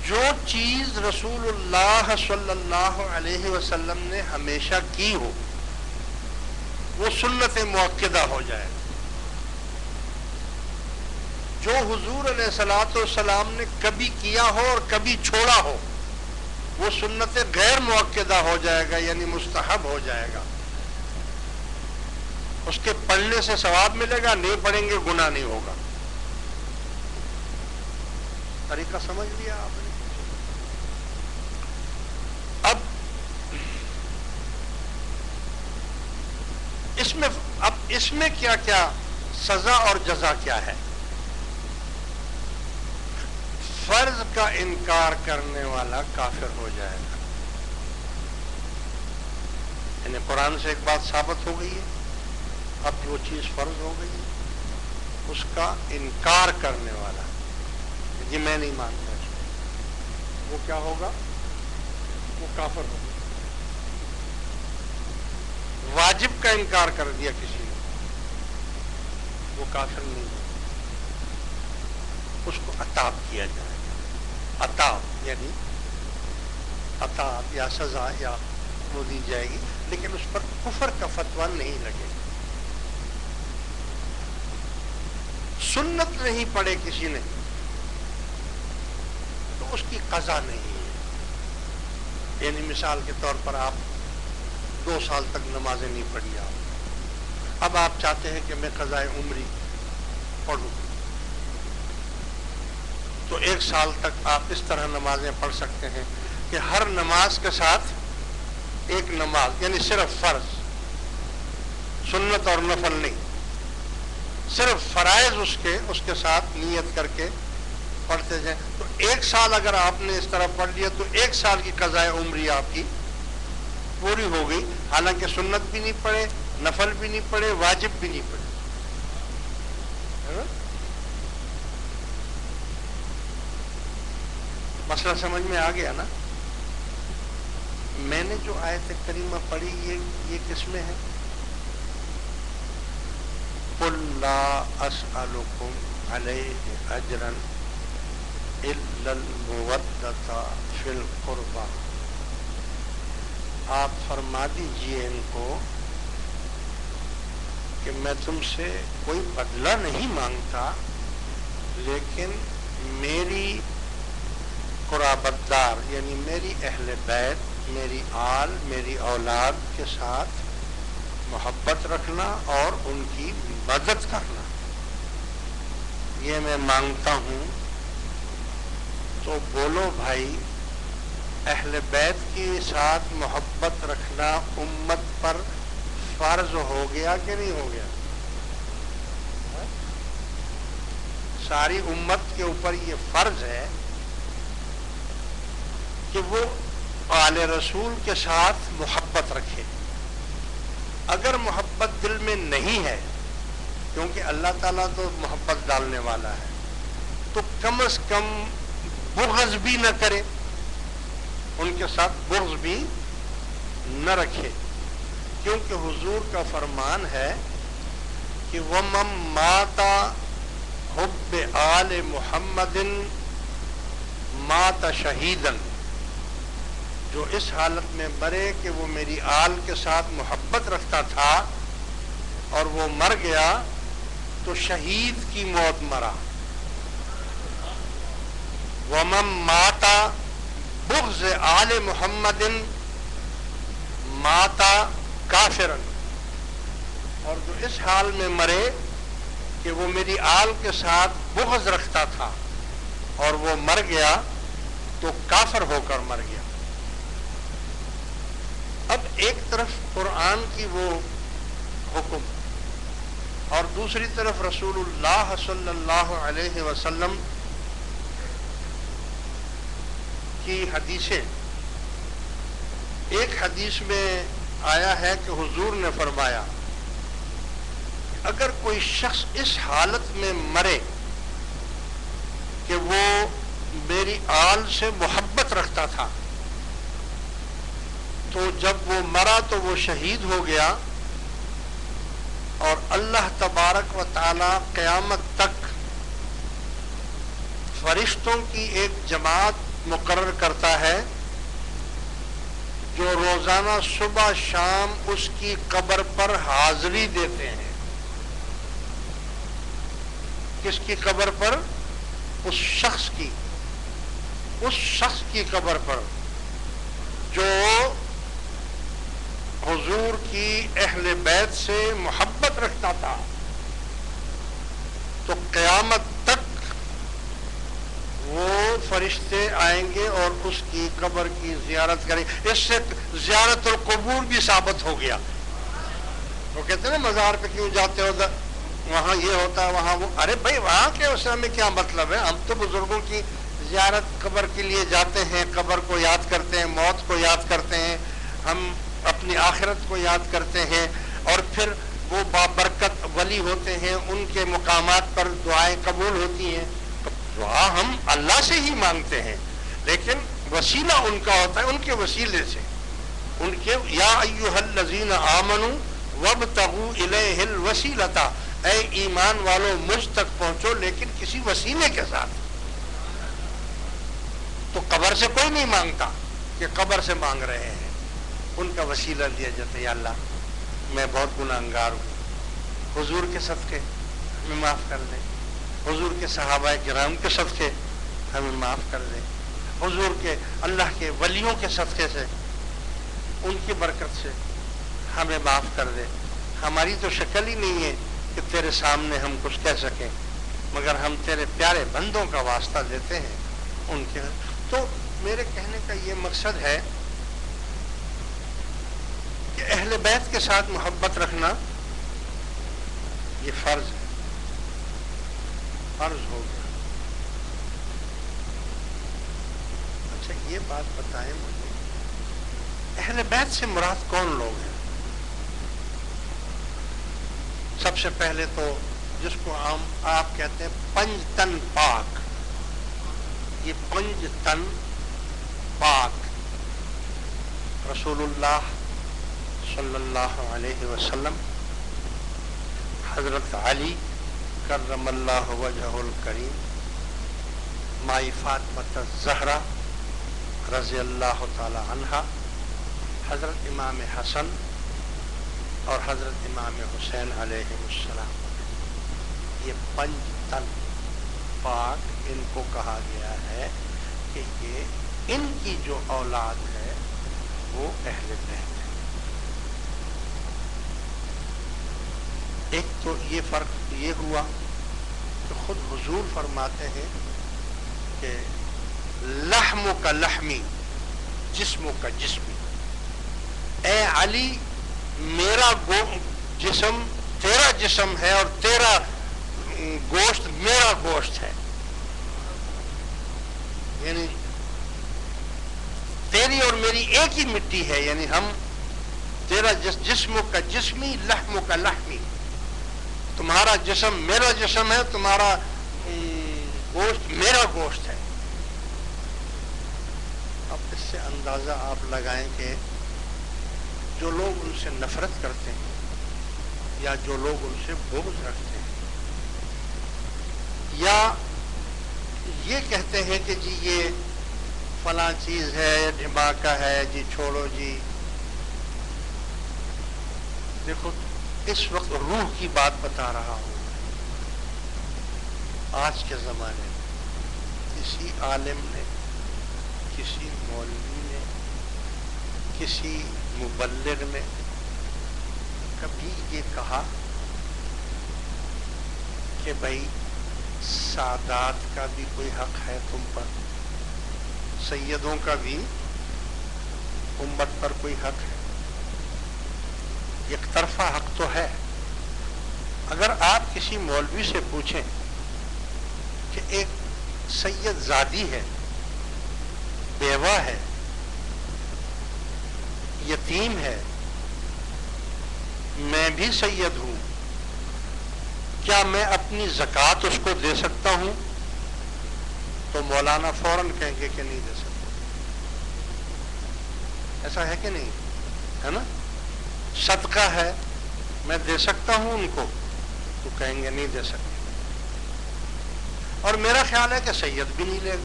جو چیز رسول اللہ صلی اللہ علیہ وسلم نے ہمیشہ کی ہو وہ سنت مؤکدہ ہو جائے. جو حضور علیہ الصلوۃ والسلام نے کبھی کیا ہو اور کبھی چھوڑا ہو وہ سنت غیر مؤکدہ ہو جائے گا، یعنی مستحب ہو جائے گا. اس کے پڑھنے سے ثواب ملے گا، نہیں پڑھیں گے گناہ نہیں ہوگا. طریقہ سمجھ لیا آپ نے؟ اب اس میں کیا کیا سزا اور جزا کیا ہے؟ فرض کا انکار کرنے والا کافر ہو جائے گا. یعنی قرآن سے ایک بات ثابت ہو گئی ہے، اب وہ چیز فرض ہو گئی ہے، اس کا انکار کرنے والا جی میں نہیں مانتا، وہ کیا ہوگا؟ وہ کافر ہوگا. واجب کا انکار کر دیا کسی نے، وہ کافر نہیں ہے، اس کو عتاب کیا جائے گا. عتاب یعنی عتاب یا سزا یا وہ دی جائے گی، لیکن اس پر کفر کا فتویٰ نہیں لگے گا. سنت نہیں پڑھے کسی نے تو اس کی قضا نہیں ہے. یعنی مثال کے طور پر آپ 2 سال تک نمازیں نہیں پڑھی، اب آپ چاہتے ہیں کہ میں قضائے عمری پڑھوں، تو 1 سال تک آپ اس طرح نمازیں پڑھ سکتے ہیں کہ ہر نماز کے ساتھ ایک نماز، یعنی صرف فرض، سنت اور نفل نہیں، صرف فرائض اس کے ساتھ نیت کر کے پڑھتے جائیں. تو 1 سال اگر آپ نے اس طرح پڑھ لیا تو 1 سال کی قضائے عمری آپ کی پوری ہو گئی، حالانکہ سنت بھی نہیں پڑھے، نفل بھی نہیں پڑھے، واجب بھی نہیں پڑھے. مسئلہ سمجھ میں آ گیا نا؟ میں نے جو آیت کریمہ پڑھی یہ کس میں ہے؟ قُلْ لَا أَسْأَلُكُمْ عَلَيْهِ أَجْرًا إِلَّا الْمُوَدَّةَ فِي الْقُرْبَى. آپ فرما دیجئے ان کو کہ میں تم سے کوئی بدلہ نہیں مانگتا، لیکن میری قرابت دار یعنی میری اہل بیت، میری آل، میری اولاد کے ساتھ محبت رکھنا اور ان کی مدد کرنا، یہ میں مانگتا ہوں. تو بولو بھائی، اہل بیت کے ساتھ محبت رکھنا امت پر فرض ہو گیا کہ نہیں ہو گیا؟ ساری امت کے اوپر یہ فرض ہے کہ وہ آل رسول کے ساتھ محبت رکھے. اگر محبت دل میں نہیں ہے، کیونکہ اللہ تعالیٰ تو محبت ڈالنے والا ہے، تو کم از کم بغض بھی نہ کرے، ان کے ساتھ بغض بھی نہ رکھے. کیونکہ حضور کا فرمان ہے کہ وَمَن مَاتَ حُبِّ آلِ مُحَمَّدٍ مَاتَ شَہِیدًا. جو اس حالت میں مرے کہ وہ میری آل کے ساتھ محبت رکھتا تھا اور وہ مر گیا تو شہید کی موت مرا. وَمَن مَاتَ بغض آل محمد ماتا کافرن. اور جو اس حال میں مرے کہ وہ میری آل کے ساتھ بغض رکھتا تھا اور وہ مر گیا تو کافر ہو کر مر گیا. اب ایک طرف قرآن کی وہ حکم اور دوسری طرف رسول اللہ صلی اللہ علیہ وسلم کی حدیثیں. ایک حدیث میں آیا ہے کہ حضور نے فرمایا اگر کوئی شخص اس حالت میں مرے کہ وہ میری آل سے محبت رکھتا تھا تو جب وہ مرا تو وہ شہید ہو گیا اور اللہ تبارک و تعالی قیامت تک فرشتوں کی ایک جماعت مقرر کرتا ہے جو روزانہ صبح شام اس کی قبر پر حاضری دیتے ہیں. کس کی قبر پر؟ اس شخص کی قبر پر جو حضور کی اہل بیت سے محبت رکھتا تھا. تو قیامت تک وہ فرشتے آئیں گے اور اس کی قبر کی زیارت کریں گے. اس سے زیارت القبور بھی ثابت ہو گیا. وہ کہتے ہیں نا مزار پہ کیوں جاتے ہو، وہاں یہ ہوتا ہے وہاں وہ. ارے بھائی وہاں کے اس میں کیا مطلب ہے؟ ہم تو بزرگوں کی زیارت قبر کے لیے جاتے ہیں، قبر کو یاد کرتے ہیں، موت کو یاد کرتے ہیں، ہم اپنی آخرت کو یاد کرتے ہیں، اور پھر وہ بابرکت ولی ہوتے ہیں، ان کے مقامات پر دعائیں قبول ہوتی ہیں. دعا ہم اللہ سے ہی مانگتے ہیں، لیکن وسیلہ ان کا ہوتا ہے، ان کے وسیلے سے. ان کے یا ایھا الذین آمنوا وابتغوا الیہ الوسیلۃ، اے ایمان والو مجھ تک پہنچو لیکن کسی وسیلے کے ساتھ. تو قبر سے کوئی نہیں مانگتا کہ قبر سے مانگ رہے ہیں، ان کا وسیلہ لیا جاتا ہے. یا اللہ میں بہت گناہگار ہوں، حضور کے صدقے ہمیں معاف کر دیں، حضور کے صحابہ کرام کے صدقے ہمیں معاف کر دیں، حضور کے اللہ کے ولیوں کے صدقے سے ان کی برکت سے ہمیں معاف کر دے. ہماری تو شکل ہی نہیں ہے کہ تیرے سامنے ہم کچھ کہہ سکیں، مگر ہم تیرے پیارے بندوں کا واسطہ دیتے ہیں ان کے. تو میرے کہنے کا یہ مقصد ہے کہ اہل بیت کے ساتھ محبت رکھنا یہ فرض ہے، فرض ہو گیا. اچھا یہ بات بتائیں مجھے، اہل بیت سے مراد کون لوگ ہیں؟ سب سے پہلے تو جس کو آپ کہتے ہیں پنج تن پاک، یہ پنج تن پاک رسول اللہ صلی اللہ علیہ وسلم، حضرت علی کرم اللہ وجہہ الکریم، مائی فاطمہ الزہرا رضی اللہ تعالی عنہا، حضرت امام حسن اور حضرت امام حسین علیہ السلام. یہ پنج تن پاک ان کو کہا گیا ہے کہ یہ ان کی جو اولاد ہے وہ اہل بیت ہے. ایک تو یہ فرق یہ ہوا کہ خود حضور فرماتے ہیں کہ لحم کا لحمی جسم کا جسمی. اے علی میرا جسم تیرا جسم ہے اور تیرا گوشت میرا گوشت ہے، یعنی تیری اور میری ایک ہی مٹی ہے، یعنی ہم تیرا جسم کا جسمی لحم کا لحمی. تمہارا جسم میرا جسم ہے، تمہارا گوشت میرا گوشت ہے. اب اس سے اندازہ آپ لگائیں کہ جو لوگ ان سے نفرت کرتے ہیں یا جو لوگ ان سے بغض رکھتے ہیں یا یہ کہتے ہیں کہ جی یہ فلاں چیز ہے، دھماکہ ہے، جی چھوڑو جی. دیکھو اس وقت روح کی بات بتا رہا ہوں. آج کے زمانے میں کسی عالم نے، کسی مولوی نے، کسی مبلغ نے کبھی یہ کہا کہ بھائی سادات کا بھی کوئی حق ہے تم پر، سیدوں کا بھی امت پر کوئی حق ہے؟ ایک طرفہ حق تو ہے. اگر آپ کسی مولوی سے پوچھیں کہ ایک سید زادی ہے، بیوہ ہے، یتیم ہے، میں بھی سید ہوں، کیا میں اپنی زکوٰۃ اس کو دے سکتا ہوں؟ تو مولانا فوراً کہیں گے کہ نہیں دے سکتے. ایسا ہے کہ نہیں؟ ہے نا؟ صدقہ ہے، میں دے سکتا ہوں ان کو؟ تو کہیں گے نہیں دے سکتے. اور میرا خیال ہے کہ سید بھی نہیں لے گا.